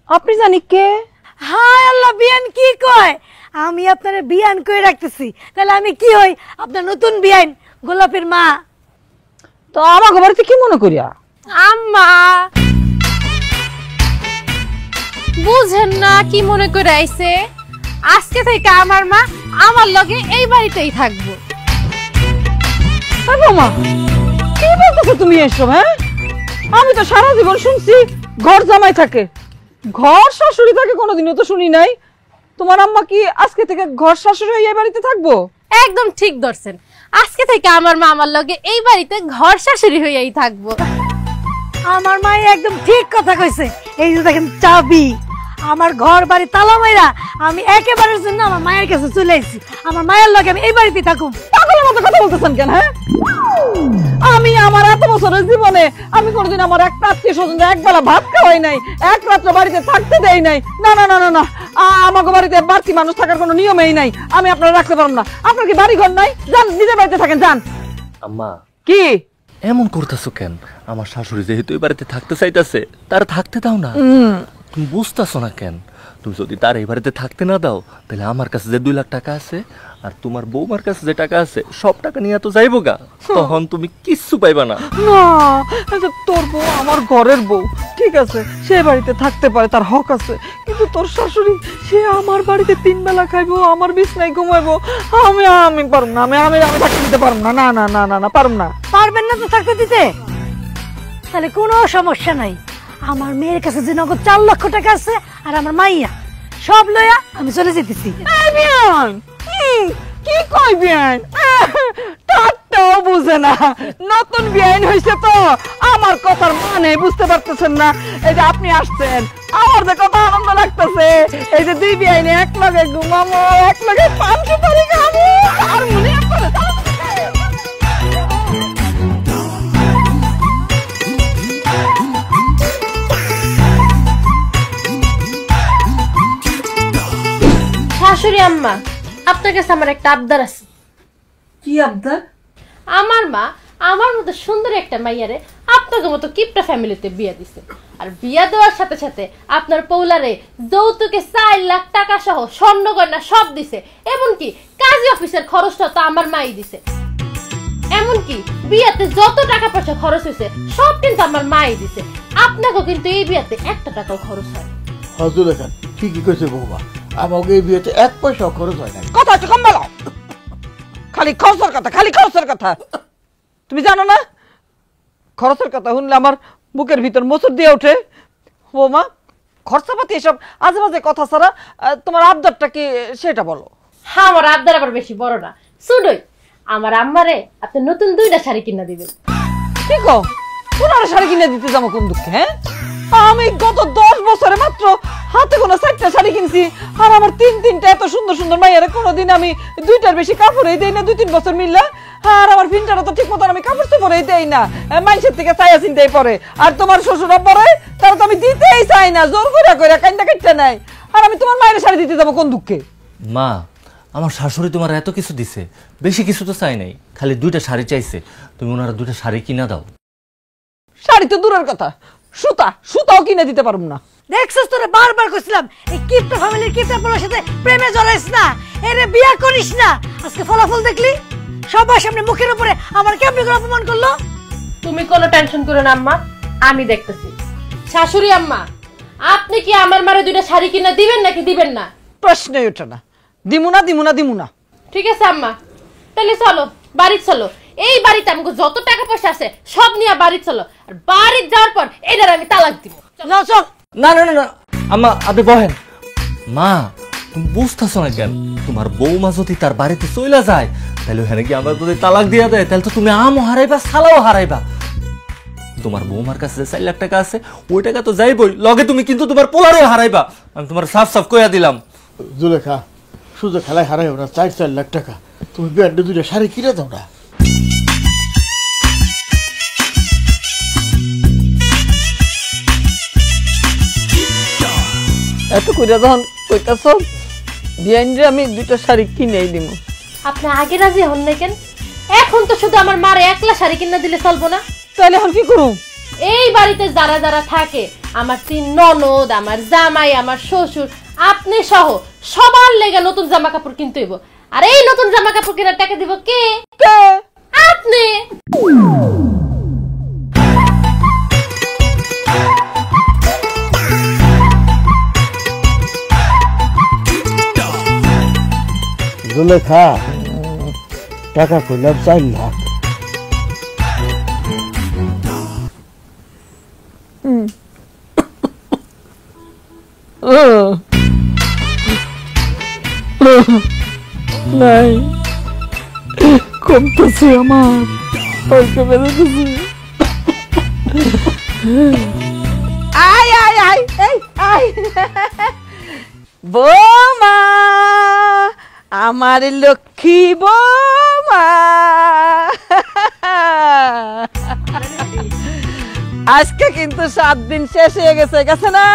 S6: আপনি জানি কে?
S10: হায় আল্লাহ, বিয়ান কি কয়? আমি আপনারে বিয়ান কই রাখতেছি, তাহলে আমি কি হই? আপনার নতুন বিয়ান, গোলাপের মা।
S6: তো আমার বাড়িতে কি মনে করিয়া?
S4: আম্মা বুঝেন না কি মনে করে আইছে? আজকে থেকে আমার মা আমার লগে এই বাড়িতেই থাকবো।
S6: মা কি বলতেছো তুমি এসব? হ্যাঁ, আমি তো সারা জীবন শুনছি ঘর জামাই থাকে, ঘর শাশুড়ি থাকে, কোনোদিনও তো শুনি নাই। তোমার আম্মা কি আজকে থেকে ঘর শাশুড়ি হয়ে এই বাড়িতে থাকবো?
S4: একদম ঠিক ধরছেন, আজকে থেকে আমার মা আমার লগে এই বাড়িতে ঘর শাশুড়ি হয়েই থাকবো।
S10: আমার মা একদম ঠিক কথা কইছে। এই যে দেখেন চাবি, আমার ঘর বাড়ি তালা মাইরা আমি একেবারের জন্য আমার মায়ের কাছে চলে আইছি। আমার মায়ের লগে আমি এই বাড়িতে থাকুম।
S6: পাগলের মতো কথা বলতেছেন কেন? হ্যাঁ, আমি আমার এত বছরের জীবনে আমি কোনোদিন আমার একটা আত্মীয় স্বজন একবেলা ভাত খাওয়াই নাই, এক রাত্র বাড়িতে থাকতে দেই নাই। না না না না না, আমাকে বাড়িতে বাড়তি মানুষ থাকার কোনো নিয়মেই নাই। আমি আপনারা রাখতে পারবো না। আপনার কি বাড়ি ঘর নাই? যান, নিজের বাড়িতে থাকেন, যান।
S9: আম্মা
S6: কি
S9: এমন করতেছো কেন? আমার শাশুড়ি যেহেতু এই বাড়িতে থাকতে চাইতেছে, তার থাকতে দাও না। তুমি বুঝতেছো না কেন? তুমি যদি তার এই বাড়িতে থাকতে না দাও, তাহলে আমার কাছে যে 2 লাখ টাকা আছে আর তোমার বৌমার কাছে যে টাকা আছে সব টাকা নিয়ে তো যাইবো গা, তখন তুমি কিচ্ছু পাইবা না।
S6: না, তোর বউ আমার ঘরের বউ, ঠিক আছে, সে বাড়িতে থাকতে পারে, তার হক আছে। কিন্তু তোর শাশুড়ি, সে আমার বাড়িতে 3 বেলা খাইবো, আমার বিছনায় ঘুমাইবো। আমি পারব না, আমি থাকতে দিতে পারব না। না না না না না, পারব না।
S10: পারবেন না তো থাকতে দিতে? তাহলে কোনো সমস্যা নাই। আমার মেয়ের কাছে যে নগদ 4 লক্ষ টাকা আছে আর আমার মাইয়া সব লইয়া আমি চলে যেতেছি।
S6: কি কই বিয়ান? টাটটাও বুঝে না, নতুন বিয়াইন হয়েছে তো আমার কথার মানে বুঝতে পারতেছেন না। এই যে আপনি আসছেন, আমার যে কত আনন্দ লাগতেছে। এই যে দুই বিয়াইনে এক লগে ঘুমামো, এক লগে পান সুপারি খাবো, আর মনে করে
S4: শাশুড়ি আম্মা, আপনার কাছে আমার একটা আবদার আছে।
S6: কি আবদার?
S4: আমার মা আমার মতো সুন্দর একটা মাইয়ারে আপনাদের মতো কিপটা ফ্যামিলিতে বিয়া দিছে, আর বিয়া দেওয়ার সাথে সাথে আপনার পৌলারে যৌতুকে 4 লাখ টাকা সহ স্বর্ণ গয়না সব দিছে, এমনকি কাজী অফিসের খরচটা তো আমার মাই দিছে। এমনকি বিয়াতে যত টাকা পয়সা খরচ হয়েছে সব কিন্তু আমার মাই দিছে। আপনাকেও কিন্তু এই বিয়াতে 1 টাকাও খরচ হয়।
S3: হজুর এখান ঠিকই কইছে বৌমা, আমাকে এই বিয়েতে 1 পয়সাও খরচ হয় না।
S6: কথা একটু কম বলো, খালি খরচের কথা, খালি খরচের কথা। তুমি জানো না খরচের কথা শুনলে আমার বুকের ভিতর মোচড় দিয়ে ওঠে। বৌমা, খরচাপাতি এসব আজে বাজে কথা ছাড়া তোমার আবদারটা কি সেটা বলো।
S4: হ্যাঁ, আমার আবদার আবার বেশি বড় না, শুনুই। আমার আম্মারে আপনি নতুন 2টা শাড়ি কিনা দিবেন।
S6: ঠিক কোন শাড়ি কিনে দিতে যাবো কোন দুঃখে? হ্যাঁ, আমি গত 10 বছরে মাত্র হাতে কোনো 4টা শাড়ি কিনছি, আর আমার 3-3টা এত সুন্দর সুন্দর মাইয়ারে কোনোদিন আমি 2টার বেশি কাপড়ই দেই না 2-3 বছর মিললে। আর আমার ফিনটারও তো ঠিক মতন আমি কাপড় চোপড়ই দেই না, মানুষের থেকে চাইয়া চিন্তাই পরে। আর তোমার শ্বশুরা পরে, তারা তো আমি দিতেই চাই না, জোর করে করে কান্দা কাটতে নাই। আর আমি তোমার মায়ের শাড়ি দিতে যাবো কোন দুঃখে?
S9: মা, আমার শাশুড়ি তোমার এত কিছু দিছে, বেশি কিছু তো চাই নাই, খালি 2টা শাড়ি চাইছে, তুমি ওনারা 2টা শাড়ি কিনা দাও।
S6: শাড়ি তো দূরের কথা, সুতাও কিনে দিতে পারবো না।
S10: দেখছিস তোরে বারবার কইছিলাম এই কিপটা ফ্যামিলির কিপটা পোলার সাথে প্রেমে জড়াইস না, এরে বিয়া করিস না। আজকে ফলাফল দেখলি, সবার সামনে মুখের উপরে আমার কেমনে করে অপমান করলো।
S4: তুমি কোনো টেনশন করো না আম্মা, আমি দেখতেছি। শাশুড়ি আম্মা, আপনি কি আমার মারে 2টা শাড়ি কিনা দিবেন নাকি দিবেন না?
S6: প্রশ্নই ওঠে না, দিমু না।
S4: ঠিক আছে আম্মা, তাহলে চলো বাড়ি চলো। এই বাড়িতে আমাকে যত টাকা পয়সা আছে সব নিয়ে বাড়ি চলো, আর বাড়ি যাওয়ার পর এটার আমি তালাক দিব।
S6: চল চল।
S9: না না না না আম্মা, আপনি বহেন। মা, তুমি বুঝতেছো না কেন? তোমার বৌমা যদি তার বাড়িতে চইলা যায়, তাহলে ওখানে কি আমার যদি তালাক দিয়া দেয়, তাহলে তো তুমি আমও হারাইবা, সালাও হারাইবা। তোমার বৌমার কাছে যে 4 লাখ টাকা আছে, ওই টাকা তো যাইবই, লগে তুমি কিন্তু তোমার পোলারও হারাইবা। আমি তোমার সাফ কইয়া দিলাম।
S3: জুলেখা, সুযোগ খেলায় হারাইও না 4 লাখ টাকা। তুমি ব্যান্ডে 2টা শাড়ি কিনে দাও না।
S6: এত কইরা যখন কইতাছ, বিয়াইনরে আমি 2টা শাড়ি কিনেই দিব।
S4: আপনি আগে রাজি হন না কেন? এখন তো শুধু আমার মারে 1লা শাড়ি কিনা দিলে চলবো না?
S6: তাহলে এখন কি করুম?
S4: এই বাড়িতে যারা যারা থাকে, আমার 3 ননদ, আমার জামাই, আমার শ্বশুর, আপনি সহ সবার লেগে নতুন জামা কাপড় কিনতে হইব। আর এই নতুন জামা কাপড় কেনার টাকা দিব কে? আপনি।
S3: জুলেখা, টাকা কইলাম 4 লাখ।
S6: নাই, কমতেছে আমার, অল্প বেড়েছে। আয় আয় আয় এই আয় বৌমা, আমার লক্ষ্মী বৌমা। আজকে কিন্তু 7 দিন শেষ হয়ে গেছে না?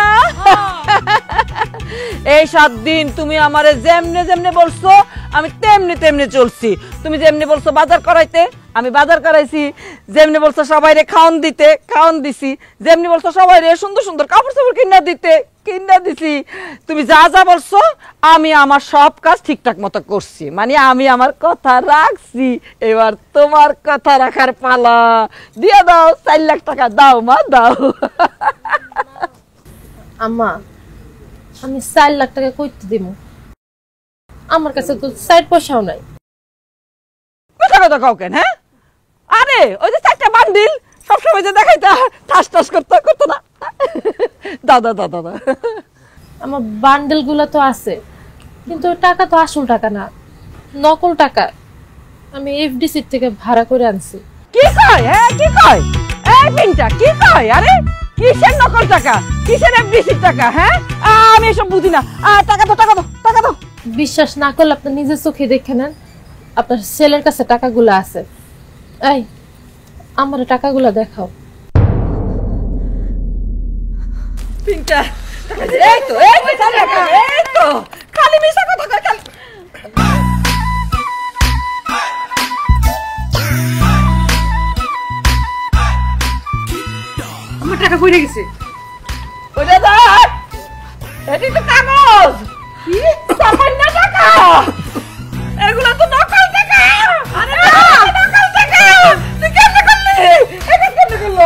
S6: এই 7 দিন তুমি আমারে যেমনে যেমনে বলছো আমি তেমনি তেমনি চলছি। তুমি যেমনি বলছো বাজার করাইতে, আমি বাজার করাইছি। যেমনি বলছো সবাইরে খাওন দিতে, খাওন দিছি। যেমনি বলছো সবাইরে সুন্দর সুন্দর কাপড় চোপড় কিনা দিতে, কিনা দিছি। তুমি যা যা বলছো আমি আমার সব কাজ ঠিকঠাক মতো করছি, মানে আমি আমার কথা রাখছি। এবার তোমার কথা রাখার পালা। দিয়ে দাও 4 লাখ টাকা, দাও মা দাও।
S4: আম্মা, আমি 4 লাখ টাকা কইতে দিব? আমার কাছে তো 4 পয়সাও নাই।
S6: কথা কথা কাও কেন? হ্যাঁ, আরে ওই যে 4টা বান্ডিল সবসময় যে দেখাইতা ঠাস ঠাস করতো না। দাদা দাদা দাদা,
S4: আমার বান্ডেল গুলো তো আছে, কিন্তু টাকা তো আসল টাকা না, নকল টাকা। আমি এফডিসি থেকে ভাড়া করে আনছি।
S6: কি কয় কি কয় এই পিনটা কি কয়? আরে কিসের নকল টাকা, কিসের এফডিসির টাকা? হ্যাঁ আমি এসব বুঝি না। টাকা দাও টাকা দাও টাকা দাও।
S4: বিশ্বাস না করলে আপনি নিজের চোখে দেখে নেন, আপনার ছেলের কাছে টাকাগুলো আছে। এই আমার টাকাগুলো দেখাও।
S6: পিনটা এই তো খালি মিশা কথা কয় খালি। আমার টাকা পড়ে গেছে। ওটা দেখ, এটি তো কাগজ। কি সামান্য টাকা? এগুলো তো নকল টাকা। আরে নকল টাকা। তুই কেমনে করলি? এটা কেমনে করলো?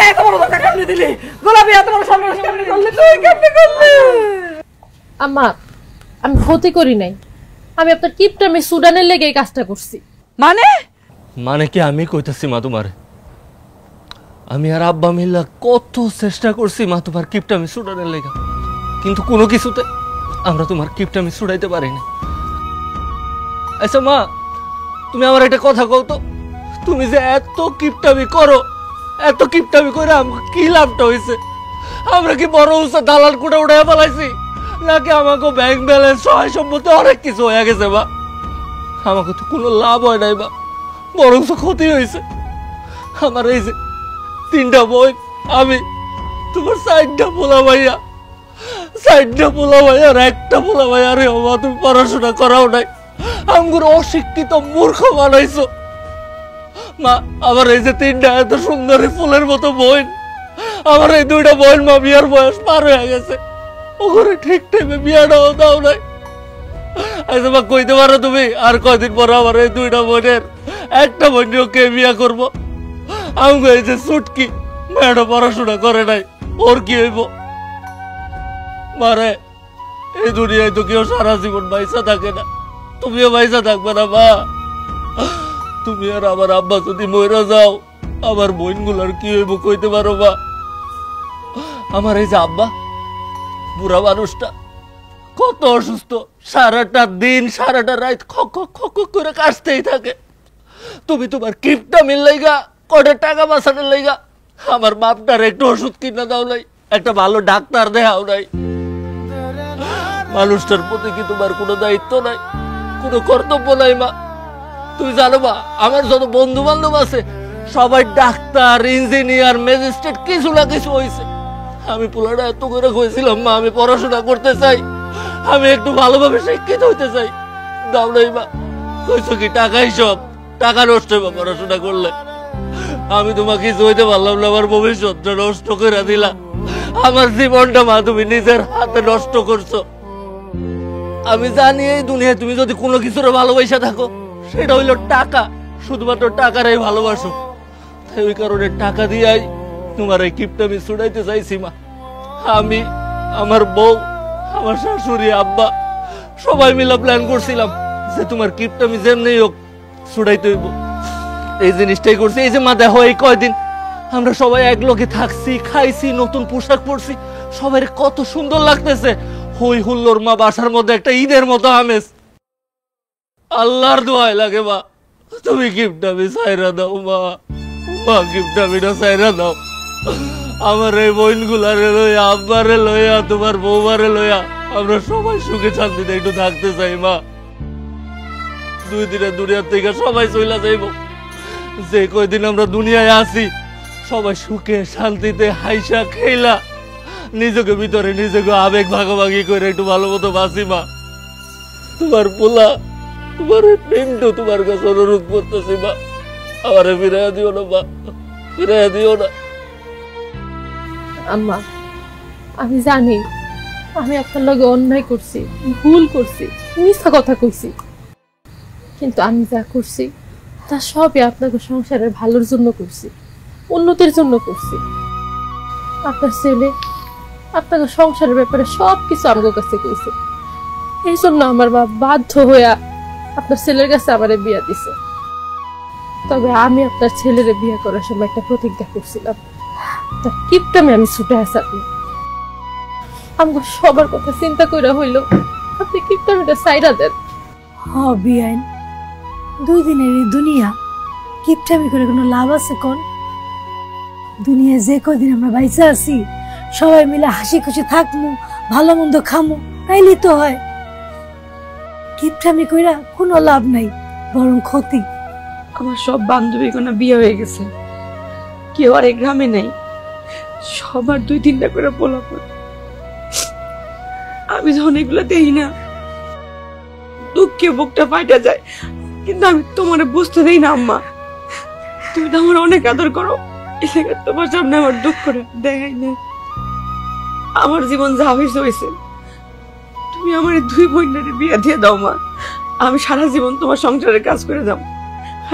S6: এত বড় টাকা কেমনে দিলি? গোলাপি এত বড় সর্বনাশ কেমনে করলি? তুই কেমনে করলি?
S4: আম্মা আমি ক্ষতি করি নাই, আমি আপনার কিপটামে সুডানের লেগে এই কাজটা করছি।
S9: মানে কি আমি কইতাছি মা তোমার, আমি আর আব্বা মিল্লা কত চেষ্টা করছি মা তোমার কিপটামি ছুটানোর লেগা, কিন্তু কোনো কিছুতে আমরা তোমার কিপটামি ছুটাইতে পারি না। আচ্ছা মা, তুমি আমার একটা কথা কও তো, তুমি যে এত কিপটামি করো, এত কিপটামি করে আমাকে কি লাভটা হয়েছে? আমরা কি বড় উঁচা দালাল কুটা উঠাইয়া পালাইছি, নাকি আমাকে ব্যাংক ব্যালেন্স সহায় সম্পত্তি অনেক কিছু হয়ে গেছে? বা আমাকে তো কোনো লাভ হয় নাই বা, বরং ক্ষতি হয়েছে। আমার এই যে 3টা বই, আমি তোমার 4টা পোলা ভাইয়া, 4টা পোলা ভাইয়া আর একটা পোলা ভাইয়া রে বাবা, তুমি পড়াশোনা করাও নাই, আমগুলো অশিক্ষিত মূর্খ বানাইছো। মা আমার এই যে 3টা এত সুন্দরী ফুলের মতো বোন, আমার এই 2টা বোন মা বিয়ার বয়স পার হয়ে গেছে, ওখানে ঠিক টাইমে বিয়াটাও দাও নাই। আচ্ছা মা কইতে পারো তুমি আর কয়দিন পর আমার এই 2টা বোনের একটা বোন কে বিয়া করবো? আমাকে এই যে ছুটকি মেয়েটা পড়াশোনা করে নাই, ওর কি হইব? মারে এই দুনিয়ায় তো কেউ সারা জীবন বাইসা থাকে না, তুমিও বাইসা থাকবে না মা। তুমি আর আমার আব্বা যদি মইরা যাও, আমার বোনগুলার কি হইব কইতে পারো মা? আমার এই যে আব্বা বুড়া মানুষটা কত অসুস্থ, সারাটা দিন সারাটা রাত খক খক করে কাশতেই থাকে। তুমি তোমার কিপটা মিল লাইগা কয়টা টাকা বাঁচানোর লাইগা আমার বাপটার একটু ওষুধ কিনা দাও নাই, একটা ভালো ডাক্তার দেখাও নাই। মানুষটার প্রতি কি তোমার কোনো দায়িত্ব নাই, কোনো কর্তব্য নাই মা? তুমি জানো মা, আমার যত বন্ধু বান্ধব আছে সবাই ডাক্তার, ইঞ্জিনিয়ার, ম্যাজিস্ট্রেট, কিছু না কিছু হয়েছে। আমি পোলাটা এত করে কইছিলাম মা আমি পড়াশোনা করতে চাই, আমি একটু ভালোভাবে শিক্ষিত হইতে চাই, দাও নাই মা। কইছো কি টাকাই সব, টাকা নষ্ট হইবা পড়াশোনা করলে। আমি তোমাকে কিছু হইতে পারলাম না, আমার ভবিষ্যৎটা নষ্ট করে দিলা, আমার জীবনটা মা তুমি নিজের হাতে নষ্ট করছো। আমি জানি এই দুনিয়ায় তুমি যদি কোনো কিছুর ভালোবাসা থাকো সেটা হইলো টাকা, শুধুমাত্র টাকারই ভালোবাসো। তাই ওই কারণে টাকা দিয়াই তোমার এই কিপটা আমি ছুটাইতে চাইছি মা। আমি, আমার বউ, আমার শাশুড়ি, আব্বা সবাই মিলে প্ল্যান করছিলাম যে তোমার কিপটা আমি যেমনি হোক ছুটাইতে হইব। এই জিনিসটাই করছি। এই যে মা দেখো, এই কয়দিন আমরা সবাই এক লগে থাকছি, খাইছি, নতুন পোশাক পরছি, সবাই কত সুন্দর লাগতেছে, হই হুল্লোর মা, বাসার মধ্যে একটা ঈদের মতো আমেজ। আল্লাহর দোয়াই লাগে মা, তুমি গিফট আমি সাইরা দাও মা, মা গিফট আমি না সাইরা দাও। আমার এই বোনগুলারে লইয়া, আব্বারে লইয়া, তোমার বৌমারে লইয়া আমরা সবাই সুখে শান্তিতে একটু থাকতে চাই মা। 2 দিনে দুনিয়ার থেকে সবাই চইলা যাইব, যে কয়দিন আমরা দুনিয়ায় আছি সবাই সুখে শান্তিতে হাইসা খেলা নিজেকে ভিতরে নিজেকে আবেগ ভাগাভাগি করে একটু ভালো মতো বাঁচি মা। তোমার পোলা, তোমার পিন্টু তোমার কাছে অনুরোধ করতেছি মা, আমারে ফিরাইয়া দিও না মা, ফিরাইয়া দিও না।
S4: আম্মা আমি জানি আমি আপনার লগে অন্যায় করছি, ভুল করছি, মিথ্যা কথা কইছি, কিন্তু আমি যা করছি তা সবই আপনাকে সংসারের ভালোর জন্য করছি, উন্নতির জন্য করছি। আপনার ছেলে আপনাকে সংসারের ব্যাপারে সবকিছু আমার কাছে কইছে, এই জন্য আমার বাপ বাধ্য হইয়া আপনার ছেলের কাছে আমারে বিয়া দিছে। তবে আমি আপনার ছেলেরে বিয়ে করার সময় একটা প্রতিজ্ঞা করছিলাম, তার কিপটামে আমি ছুটে আসাবো। আমাকে সবার কথা চিন্তা কইরা হইল আপনি কিপটামিটা সাইরা দেন।
S10: বিয়াইন 2 দিনের এই দুনিয়া কিপটামি করে কোনো লাভ আছে কোন? দুনিয়ায় যে কদিন আমরা বাইচা আছি সবাই মিলে হাসি খুশি থাকমু, ভালো মন্দ খামু, তাইলেই তো হয়। কিপটামি কইরা কোনো লাভ নাই, বরং ক্ষতি।
S6: আমার সব বান্ধবীগুলো বিয়ে হয়ে গেছে, কেউ আর এই গ্রামে নেই, সবার 2-3টা করে পোলাপান। আমি যখন এগুলো দেখি না দুঃখে বুকটা ফাইটা যায়, কিন্তু আমি তোমার বুঝতে দেই না আম্মা। তুমি তো আমার অনেক আদর করো, এলাকা তোমার সামনে আমার দুঃখটা দেখাই না। আমার জীবন যা হয়েছে, তুমি আমার 2 বোনের বিয়ে দিয়ে দাও মা। আমি সারা জীবন তোমার সংসারের কাজ করে যাও,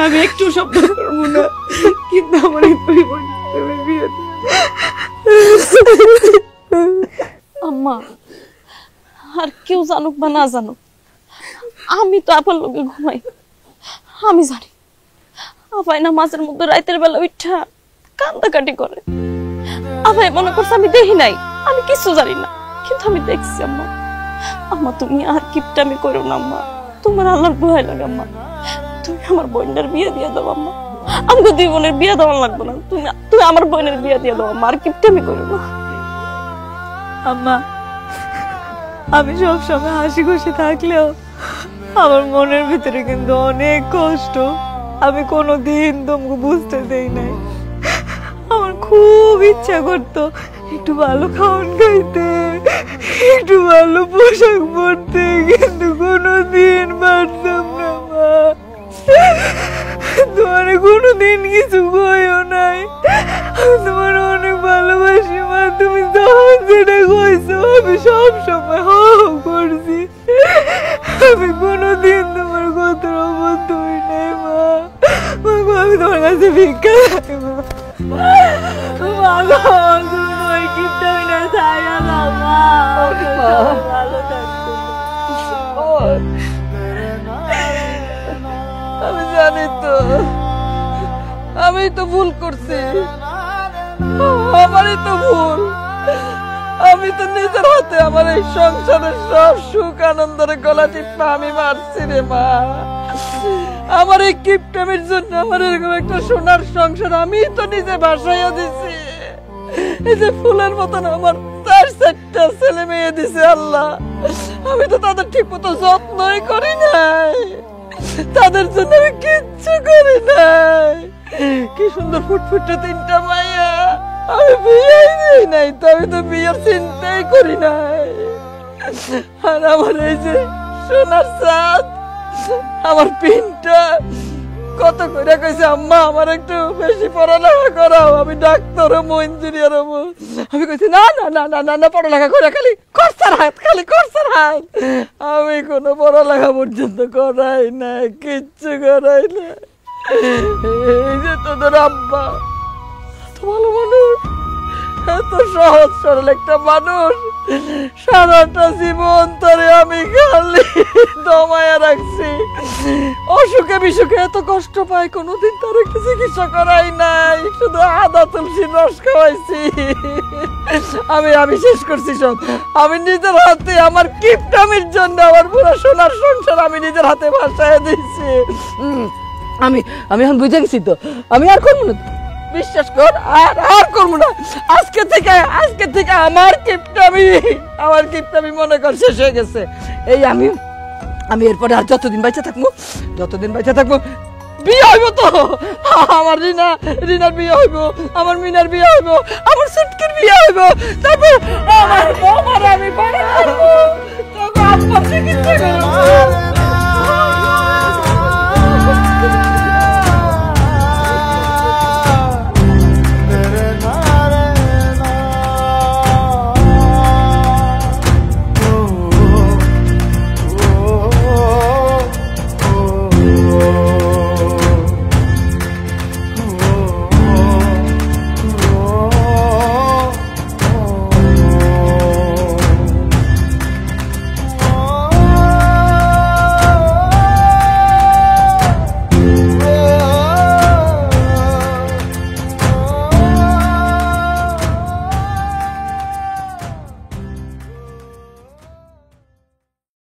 S6: আমি একটু শব্দ করবো না, কিন্তু আমার 2 বোনের বিয়ে দিয়ে
S2: আম্মা আর কেউ জানুক বা না জানুক, আমি তো আপার লোকে ঘুমাই। আমি জানি আপাই না মাঝের মধ্যে রাতের বেলা উঠা কান্দাকাটি করে। আমায় মনে করছে আমি দেখি নাই, আমি কিছু জানি না, কিন্তু আমি দেখছি আম্মা। আম্মা তুমি আর কিপটামি করো না আম্মা, তোমার আল্লাহর ভয় লাগে আম্মা। তুমি আমার বোনের বিয়ে দিয়ে দাও আম্মা, আমাকে 2 বোনের বিয়ে দেওয়া লাগবে না, তুমি আমার বোনের বিয়ে দিয়ে দাও আম্মা, আর কিপটামি করো না
S6: আম্মা। আমি সবসময় হাসি খুশি থাকলেও আমার মনের ভিতরে কিন্তু অনেক কষ্ট। আমি কোনোদিন তোমাকে বুঝতে দেই নাই। আমার খুব ইচ্ছা করতো একটু ভালো খাওয়ান খাইতে, একটু ভালো পোশাক পরতে, কিন্তু কোনোদিন পারতাম না মা। তোমার কোনোদিন কিছু কইও নাই, তোমার অনেক ভালোবাসি মা। তুমি যখন যেটা কইছো আমি সব সময় করছি, আমি কোনোদিন তোমার কথার অবদ্ধ হই নাই মা। আমি তোমার কাছে ভিক্ষা চাই মা।
S11: আমি জানি তো আমি তো ভুল করছি, আমারই তো ভুল। আমি তো নিজের হাতে আমার এই সংসারের সব সুখ আনন্দের গলা টিপা আমি মারছি রে মা। আমার এই কিপটামির জন্য আমার এরকম একটা সোনার সংসার আমি তো নিজে ভাসাইয়া দিছি। এই যে ফুলের মতন আমার 4-4টা ছেলে মেয়ে দিছে আল্লাহ, আমি তো তাদের ঠিক মতো যত্নই করি নাই, তাদের জন্য আমি কিচ্ছু করি নাই। কি সুন্দর ফুটফুটে 3টা মাইয়া, আমি বিয়েই দিই নাই, তো আমি তো বিয়ের চিন্তাই করি নাই। আর আমার এই যে সোনার চাঁদ, আমার পিনটা কত করে কইছে আম্মা আমার একটু বেশি পড়ালেখা করাও, আমি ডাক্তার হবো, ইঞ্জিনিয়ার হবো। আমি কইছি না না না না না না, পড়ালেখা করে খালি খরচার হাত, খালি খরচার হাত। আমি কোনো পড়ালেখা পর্যন্ত করাই না, কিচ্ছু করাই না। এই যে তোদের আব্বা এত ভালো মানুষ, এত সহজ সরল একটা মানুষ, সারাটা জীবন ধরে আমি খালি দমায়া রাখছি। অসুখে বিসুখে এত কষ্ট পাই, কোনোদিন তার একটু চিকিৎসা করাই নাই, শুধু আদা তুলসীর রস খাওয়াইছি। আমি শেষ করছি সব। আমি নিজের হাতে আমার কিপটামির জন্য আমার পুরো সোনার সংসার আমি নিজের হাতে ভাসায় দিচ্ছি। আমি এখন বুঝে গেছি তো, আমি আর করবো না, বিশ্বাস কর, আর করবো না। আজকে থেকে আমার কিপটামি মনে কর শেষ হয়ে গেছে। এই আমি এরপরে আর যতদিন বাইচা থাকবো বিয়ে হইব তো, আমার রিনার বিয়ে হইব, আমার মিনার বিয়ে হইব, আমার সুটকির বিয়ে হইব, তারপর আমার বৌমার আমি বড় করবো, তবে আব্বা চিকিৎসা